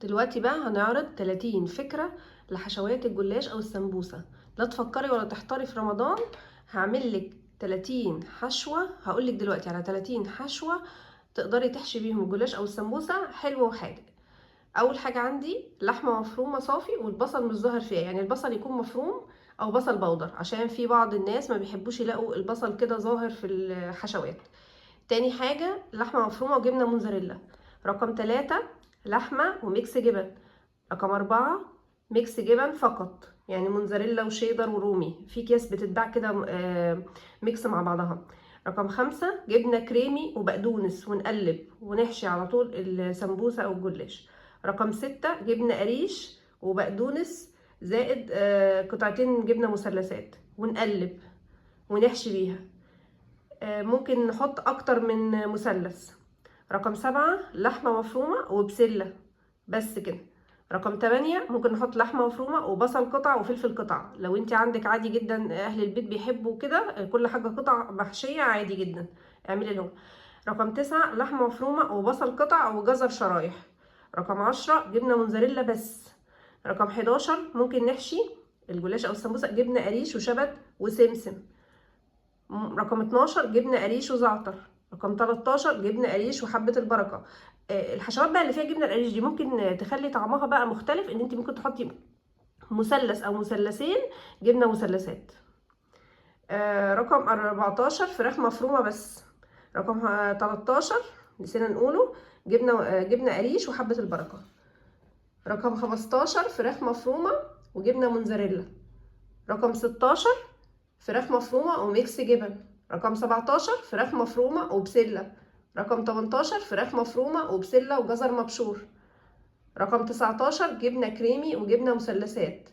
دلوقتي بقى هنعرض 30 فكرة لحشوات الجلاش او السمبوسة. لا تفكري ولا تحتاري في رمضان. هعمل لك 30 حشوة، هقول لك دلوقتي على 30 حشوة تقدري تحشي بيهم الجلاش او السمبوسة حلوة وحادق. اول حاجة عندي لحمة مفرومة صافي، والبصل مش ظاهر فيها، يعني البصل يكون مفروم او بصل بودر، عشان في بعض الناس ما بيحبوش يلاقوا البصل كده ظاهر في الحشوات. تاني حاجة لحمة مفرومة وجبنة موزاريلا. رقم 3 لحمة وميكس جبن. رقم 4 ميكس جبن فقط، يعني موزاريلا وشيدر ورومي، في اكياس بتتباع كده ميكس مع بعضها. رقم 5 جبنة كريمي وبقدونس، ونقلب ونحشي على طول السمبوسة او الجلاش. رقم 6 جبنة قريش وبقدونس زائد قطعتين جبنة مثلثات، ونقلب ونحشي بيها. ممكن نحط اكتر من مثلث. رقم 7 لحمة مفرومة وبسلة، بس كده. رقم 8 ممكن نحط لحمة مفرومة وبصل قطع وفلفل قطع، لو انت عندك عادي جدا اهل البيت بيحبوا كده كل حاجة قطع محشية عادي جدا اعملي لهم. رقم 9 لحمة مفرومة وبصل قطع وجزر شرايح. رقم 10 جبنة موزاريلا بس. رقم 11 ممكن نحشي الجلاش او السمبوسة جبنة قريش وشبت وسمسم. رقم 12 جبنه قريش وزعتر. رقم 13 جبنه قريش وحبه البركه. الحشوات بقى اللي فيها جبنه القريش دي ممكن تخلي طعمها بقى مختلف، ان انت ممكن تحطي مثلث او مثلثين جبنه مثلثات. رقم 14 فراخ مفرومه بس. رقم 13 نسينا نقوله جبنه قريش وحبه البركه. رقم 15 فراخ مفرومه وجبنه موزاريلا. رقم 16 فراخ مفرومة وميكس جبن. رقم 17 فراخ مفرومة وبسلة. رقم 18 فراخ مفرومة وبسلة وجزر مبشور. رقم 19 جبنة كريمي وجبنة مثلثات.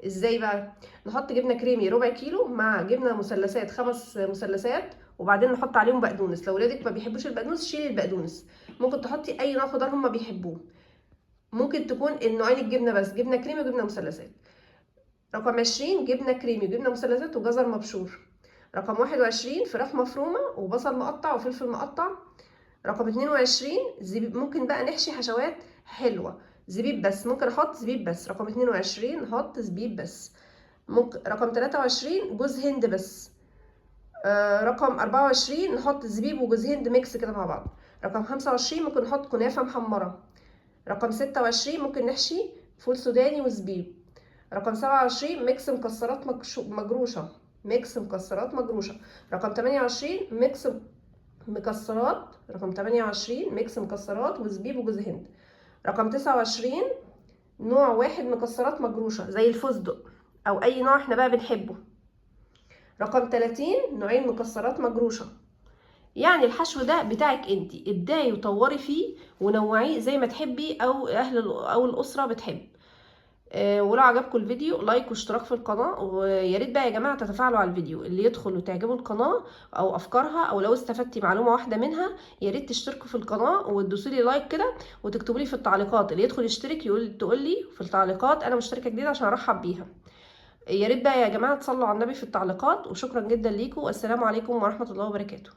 ازاي بقى؟ نحط جبنة كريمي ربع كيلو مع جبنة مثلثات 5 مثلثات، وبعدين نحط عليهم بقدونس. لو ولادك ما بيحبوش البقدونس شيلي البقدونس، ممكن تحطي اي نوع خضار هما بيحبوه. ممكن تكون النوعين الجبنة بس، جبنة كريمي وجبنة مثلثات. رقم 20 جبنة كريمي وجبنة مثلثات وجزر مبشور. رقم 21 فراخ مفرومة وبصل مقطع وفلفل مقطع. رقم 22 زبيب، ممكن بقى نحشي حشوات حلوة زبيب بس، ممكن احط زبيب بس. رقم 22 نحط زبيب بس. ممكن رقم 23 جوز هند بس. رقم 24 نحط زبيب وجوز هند ميكس كده مع بعض. رقم 25 ممكن نحط كنافة محمرة. رقم 26 ممكن نحشي فول سوداني وزبيب. رقم 27 ميكس مكسرات مجروشة، ميكس مكسرات مجروشة. رقم 28 ميكس مكسرات. رقم 28 ميكس مكسرات وزبيب وجوز هند. رقم 29 نوع واحد مكسرات مجروشة زي الفستق او اي نوع احنا بقى بنحبه. رقم 30 نوعين مكسرات مجروشة. يعني الحشو ده بتاعك انتي، ابداي وطوري فيه ونوعيه زي ما تحبي او او الاسرة بتحب. ولو عجبكم الفيديو لايك واشتراك في القناة، ويا ريت بقى يا جماعة تتفاعلوا على الفيديو، اللي يدخل وتعجبه القناة او افكارها، او لو استفدتي معلومة واحدة منها يا ريت تشتركوا في القناة وتدوسوا لي لايك كده، وتكتبوا لي في التعليقات، اللي يدخل يشترك تقول لي في التعليقات انا مشتركة جديدة عشان ارحب بيها. يا ريت بقى يا جماعة تصلوا على النبي في التعليقات، وشكرا جدا ليكم، والسلام عليكم ورحمة الله وبركاته.